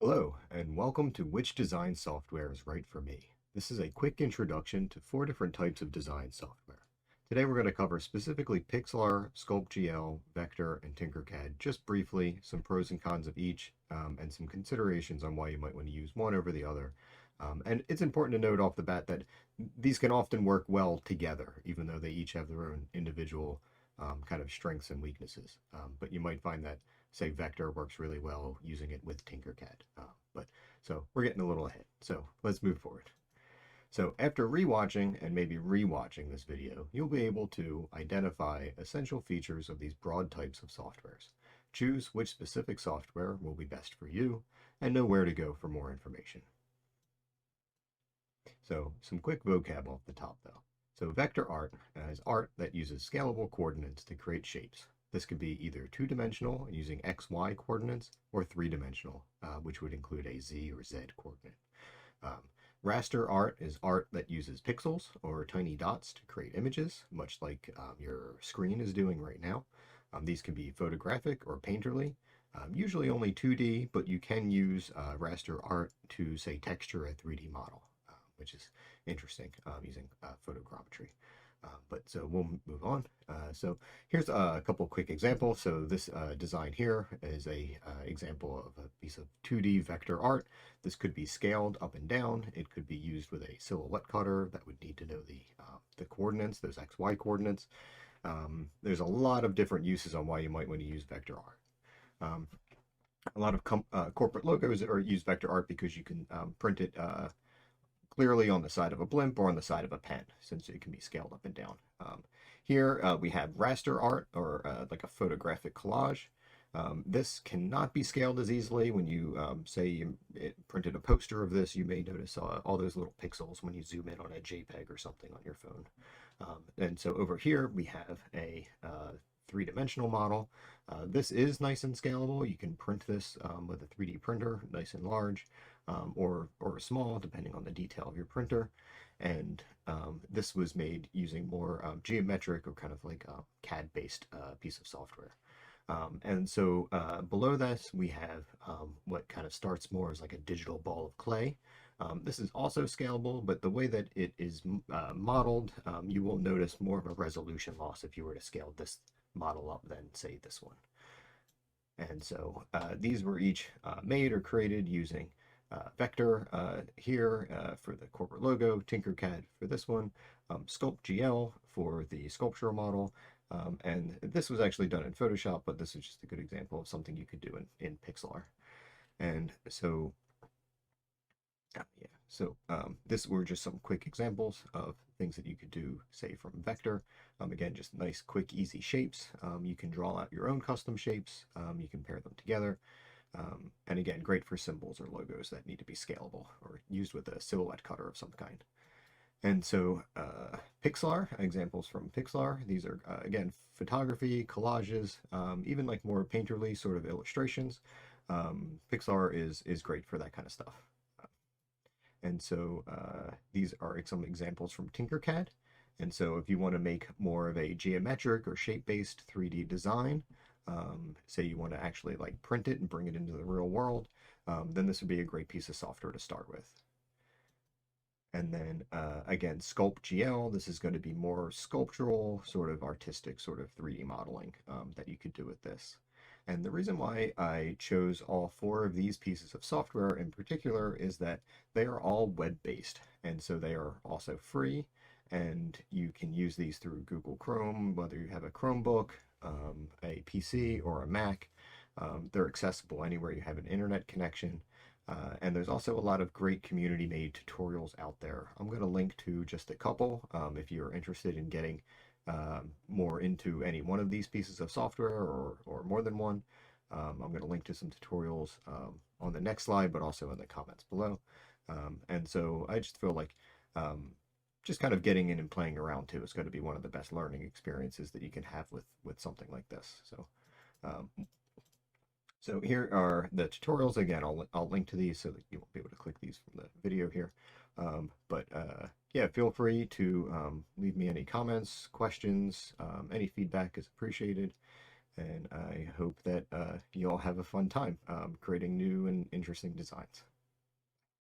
Hello, and welcome to Which Design Software is Right for Me. This is a quick introduction to 4 different types of design software. Today we're going to cover specifically Pixar, SculptGL, Vector, and Tinkercad, just briefly, some pros and cons of each, and some considerations on why you might want to use one over the other. And it's important to note off the bat that these can often work well together, even though they each have their own individual kind of strengths and weaknesses. But you might find that say Vector works really well using it with Tinkercad. So we're getting a little ahead. So let's move forward. So after rewatching and maybe rewatching this video, you'll be able to identify essential features of these broad types of softwares. Choose which specific software will be best for you and know where to go for more information. So some quick vocab off the top though. So vector art is art that uses scalable coordinates to create shapes. This could be either two-dimensional using x, y coordinates or three-dimensional, which would include a z or z coordinate. Um, Raster art is art that uses pixels or tiny dots to create images, much like your screen is doing right now. These can be photographic or painterly, usually only 2D, but you can use raster art to, say, texture a 3D model, which is interesting using photogrammetry. So we'll move on. So here's a couple quick examples. So this design here is a example of a piece of 2D vector art. This could be scaled up and down. It could be used with a silhouette cutter that would need to know the coordinates, those XY coordinates. There's a lot of different uses on why you might want to use vector art. A lot of corporate logos use vector art because you can print it clearly on the side of a blimp or on the side of a pen, since it can be scaled up and down. Here we have raster art, or like a photographic collage. This cannot be scaled as easily. When you say you printed a poster of this, you may notice all those little pixels when you zoom in on a JPEG or something on your phone. And so over here we have a three-dimensional model. This is nice and scalable. You can print this with a 3D printer, nice and large, or small, depending on the detail of your printer. And this was made using more geometric or kind of like a CAD-based piece of software. And so below this, we have what kind of starts more as like a digital ball of clay. This is also scalable, but the way that it is modeled, you will notice more of a resolution loss if you were to scale this model up than, say, this one. And so these were each made or created using Vector here for the corporate logo, Tinkercad for this one, SculptGL for the sculptural model, and this was actually done in Photoshop, but this is just a good example of something you could do in Pixar. And so, this were just some quick examples of things that you could do, say, from Vector. Again, just nice, quick, easy shapes. You can draw out your own custom shapes. You can pair them together. And again, great for symbols or logos that need to be scalable or used with a silhouette cutter of some kind. And so Pixar, examples from Pixar, these are, again, photography, collages, even like more painterly sort of illustrations. Pixar is great for that kind of stuff. And so these are some examples from Tinkercad. And so if you want to make more of a geometric or shape-based 3D design, say you want to actually like print it and bring it into the real world, then this would be a great piece of software to start with. And then again, SculptGL, this is going to be more sculptural, sort of artistic, sort of 3D modeling that you could do with this. And the reason why I chose all 4 of these pieces of software in particular is that they are all web-based. And so they are also free, and you can use these through Google Chrome, whether you have a Chromebook, a PC, or a Mac. They're accessible anywhere you have an internet connection. And there's also a lot of great community-made tutorials out there. I'm going to link to just a couple if you're interested in getting more into any one of these pieces of software or more than one. I'm going to link to some tutorials on the next slide, but also in the comments below. And so I just feel like just kind of getting in and playing around too is going to be one of the best learning experiences that you can have with something like this. So here are the tutorials. Again, I'll link to these so that you won't be able to click these from the video here. Yeah, feel free to leave me any comments, questions, any feedback is appreciated. And I hope that you all have a fun time creating new and interesting designs.